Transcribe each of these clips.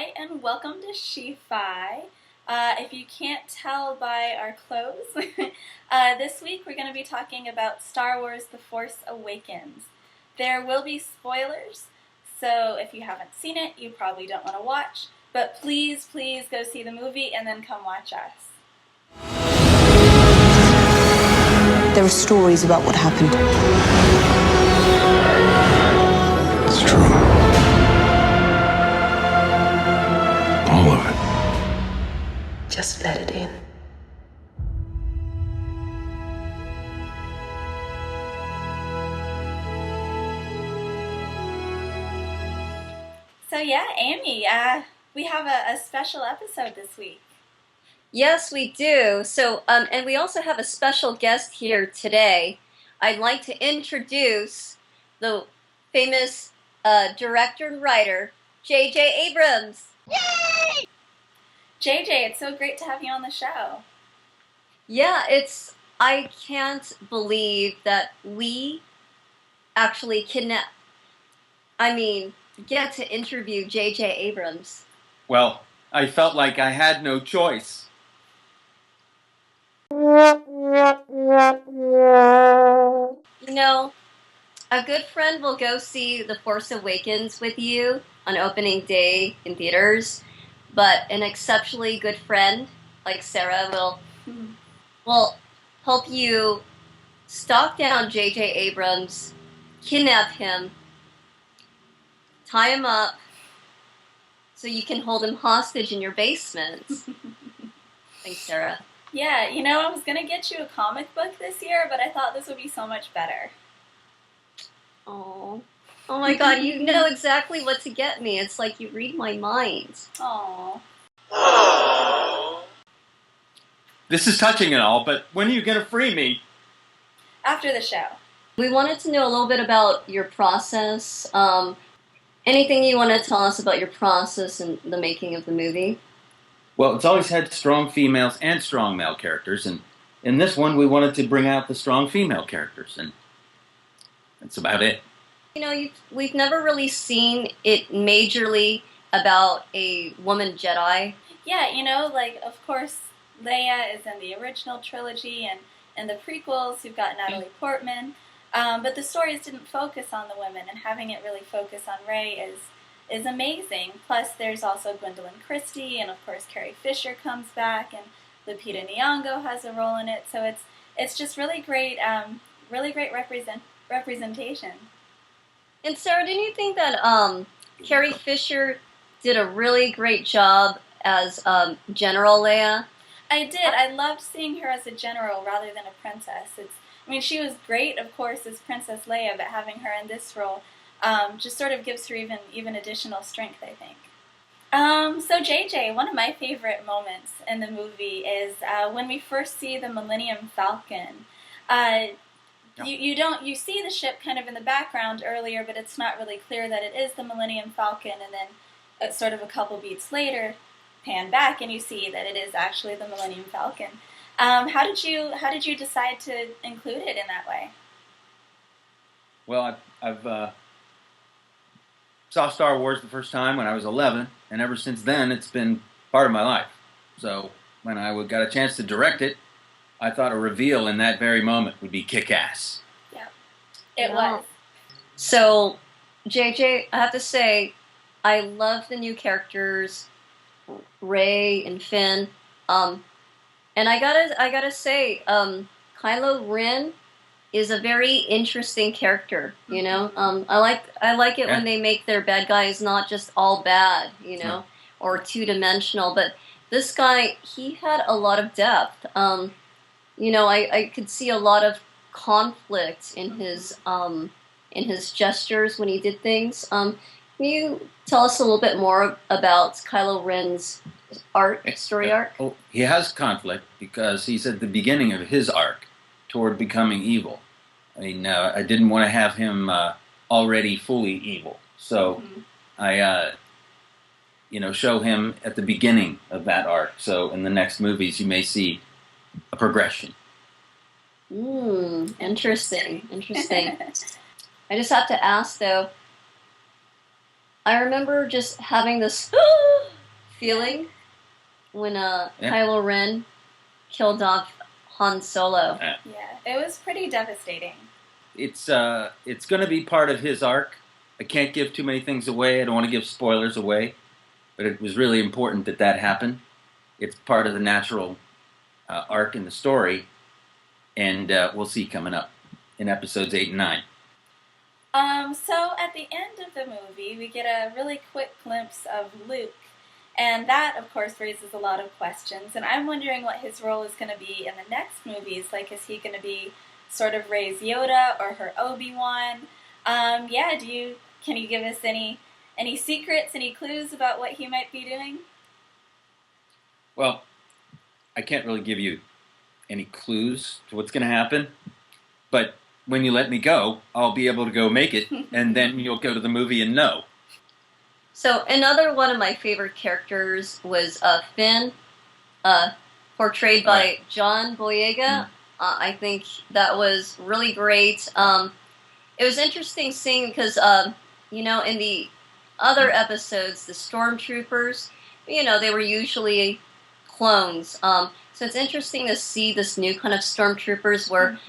Hi, and welcome to She-Fi. If you can't tell by our clothes, this week we're going to be talking about Star Wars The Force Awakens. There will be spoilers, so if you haven't seen it, you probably don't want to watch, but please go see the movie and then come watch us. There are stories about what happened. It's true. All of it. Just let it in. So yeah, Amy, we have a special episode this week. Yes, we do. So, and we also have a special guest here today. I'd like to introduce the famous director and writer, J.J. Abrams. Yay! JJ, it's so great to have you on the show. Yeah, I can't believe that we actually get to interview J.J. Abrams. Well, I felt like I had no choice. You know, a good friend will go see The Force Awakens with you on opening day in theaters, but an exceptionally good friend like Sarah will help you stalk down J.J. Abrams, kidnap him, tie him up, so you can hold him hostage in your basement. Thanks, Sarah. Yeah, I was going to get you a comic book this year, but I thought this would be so much better. Oh my God, you know exactly what to get me. It's like you read my mind. Aww. This is touching and all, but when are you going to free me? After the show. We wanted to know a little bit about your process. Anything you want to tell us about your process in the making of the movie? Well, it's always had strong females and strong male characters, and in this one we wanted to bring out the strong female characters, and that's about it. We've never really seen it majorly about a woman Jedi. Yeah, of course, Leia is in the original trilogy, and in the prequels, you've got Natalie Portman. But the stories didn't focus on the women, and having it really focus on Rey is amazing. Plus, there's also Gwendolyn Christie, and of course, Carrie Fisher comes back, and Lupita Nyong'o has a role in it. So it's just really great representation. And Sarah, didn't you think that Carrie Fisher did a really great job as General Leia? I did. I loved seeing her as a general rather than a princess. She was great, of course, as Princess Leia, but having her in this role just sort of gives her even additional strength, I think. So JJ, one of my favorite moments in the movie is when we first see the Millennium Falcon. You see the ship kind of in the background earlier, but it's not really clear that it is the Millennium Falcon, and then sort of a couple beats later, pan back and you see that it is actually the Millennium Falcon. How did you decide to include it in that way? Well, I've saw Star Wars the first time when I was 11, and ever since then it's been part of my life. So when I got a chance to direct it, I thought a reveal in that very moment would be kick-ass. Yeah, it was. So, JJ, I have to say, I love the new characters, Rey and Finn. And I gotta say, Kylo Ren is a very interesting character. I like it when they make their bad guys not just all bad, or two-dimensional. But this guy, he had a lot of depth. I could see a lot of conflict in his gestures when he did things. Can you tell us a little bit more about Kylo Ren's story arc? Oh, he has conflict because he's at the beginning of his arc toward becoming evil. I didn't want to have him already fully evil, so I show him at the beginning of that arc. So in the next movies, you may see a progression. Interesting. I just have to ask, though, I remember just having this feeling when Kylo Ren killed off Han Solo. Yeah, it was pretty devastating. It's going to be part of his arc. I can't give too many things away. I don't want to give spoilers away, but it was really important that happened. It's part of the natural arc in the story, and we'll see coming up in episodes 8 and 9. So at the end of the movie, we get a really quick glimpse of Luke, and that, of course, raises a lot of questions. And I'm wondering what his role is going to be in the next movies. Like, is he going to be sort of Rey's Yoda or her Obi-Wan? Can you give us any secrets, any clues about what he might be doing? Well, I can't really give you any clues to what's going to happen, but when you let me go, I'll be able to go make it, and then you'll go to the movie and know. So another one of my favorite characters was Finn, portrayed by John Boyega. I think that was really great. It was interesting seeing because, in the other episodes, the stormtroopers, they were usually clones. So it's interesting to see this new kind of stormtroopers where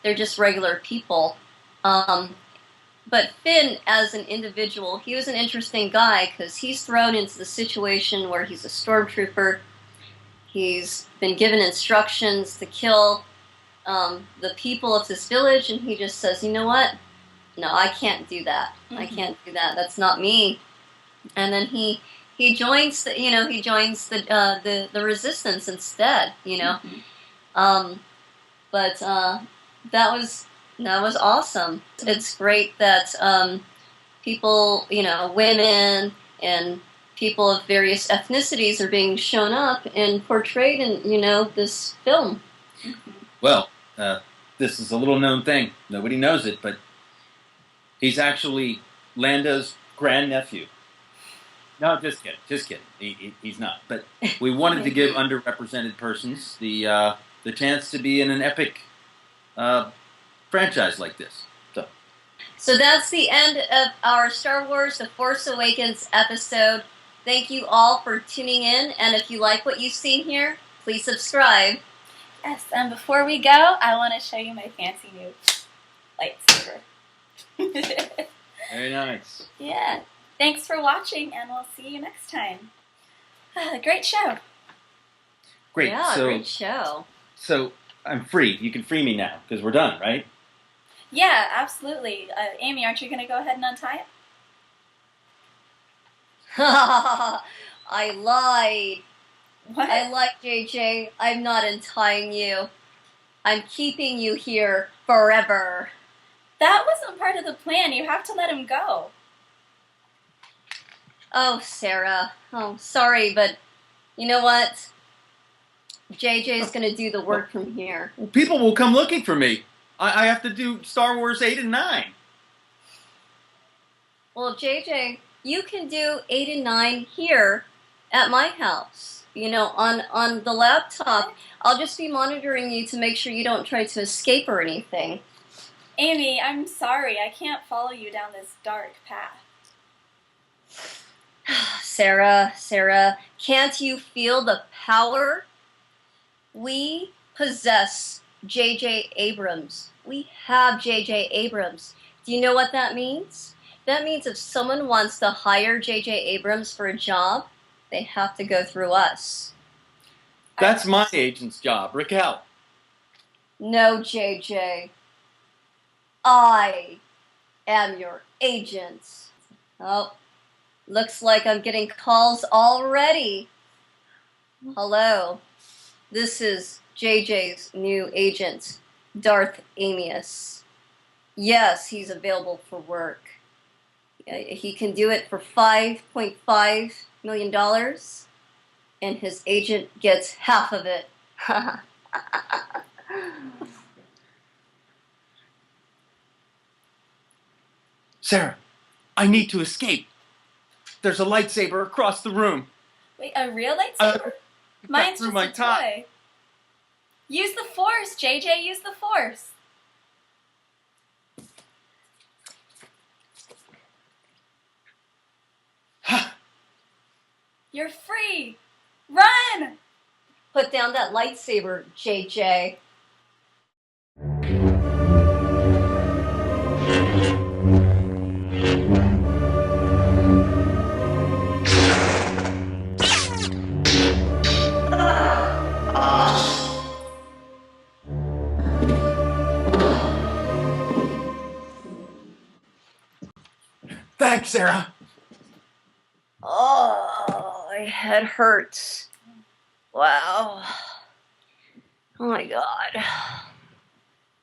they're just regular people. But Finn, as an individual, he was an interesting guy because he's thrown into the situation where he's a stormtrooper. He's been given instructions to kill the people of this village, and he just says, "You know what? No, I can't do that. I can't do that. That's not me." And then he joins the the resistance instead. But that was awesome. It's great that people, women and people of various ethnicities are being shown up and portrayed in, this film. Well, this is a little known thing. Nobody knows it, but he's actually Lando's grandnephew. No, just kidding. He's not. But we wanted to give underrepresented persons the chance to be in an epic franchise like this. So that's the end of our Star Wars The Force Awakens episode. Thank you all for tuning in, and if you like what you've seen here, please subscribe. Yes, and before we go, I want to show you my fancy new lightsaber. Very nice. Yeah. Thanks for watching, and we'll see you next time. Great show. Great. Yeah, great show. So I'm free. You can free me now, because we're done, right? Yeah, absolutely. Amy, aren't you going to go ahead and untie it? I lied. What? I lied, JJ. I'm not untying you. I'm keeping you here forever. That wasn't part of the plan. You have to let him go. Oh, Sarah. Oh, sorry, but you know what? JJ's going to do the work from here. People will come looking for me. I have to do Star Wars 8 and 9. Well, JJ, you can do 8 and 9 here at my house. On the laptop. I'll just be monitoring you to make sure you don't try to escape or anything. Amy, I'm sorry. I can't follow you down this dark path. Sarah, can't you feel the power? We possess J.J. Abrams. We have J.J. Abrams. Do you know what that means? That means if someone wants to hire J.J. Abrams for a job, they have to go through us. That's my agent's job, Raquel. No, J.J. I am your agent. Oh, looks like I'm getting calls already. Hello. This is JJ's new agent, Darth Amius. Yes, he's available for work. He can do it for $5.5 million, and his agent gets half of it. Sarah, I need to escape. There's a lightsaber across the room. Wait, a real lightsaber? Mine's through just my a tie. toy. Use the Force, JJ. Use the Force. You're free! Run! Put down that lightsaber, JJ. Thanks, Sarah. Oh, my head hurts. Wow. Oh my god.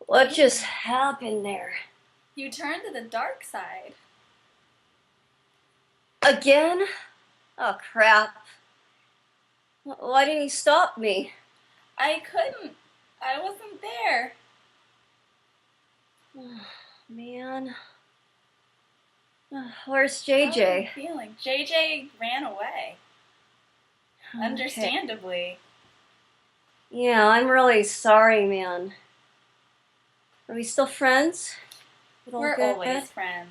What just happened there? You turned to the dark side. Again? Oh crap. Why didn't he stop me? I couldn't. I wasn't there. Man. Where's How are you JJ? feeling? JJ ran away. Okay. Understandably. Yeah, I'm really sorry, man. Are we still friends? It all We're good? always friends.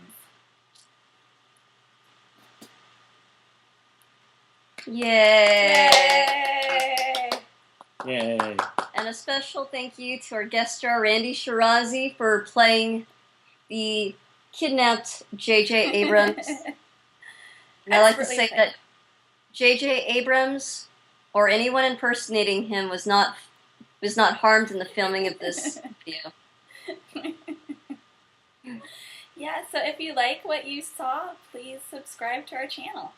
Yay! Yay! Yay. And a special thank you to our guest star, Randy Shirazi, for playing the kidnapped J.J. Abrams. And I like to say that J.J. Abrams, or anyone impersonating him, was not harmed in the filming of this video. Yeah, so if you like what you saw, please subscribe to our channel.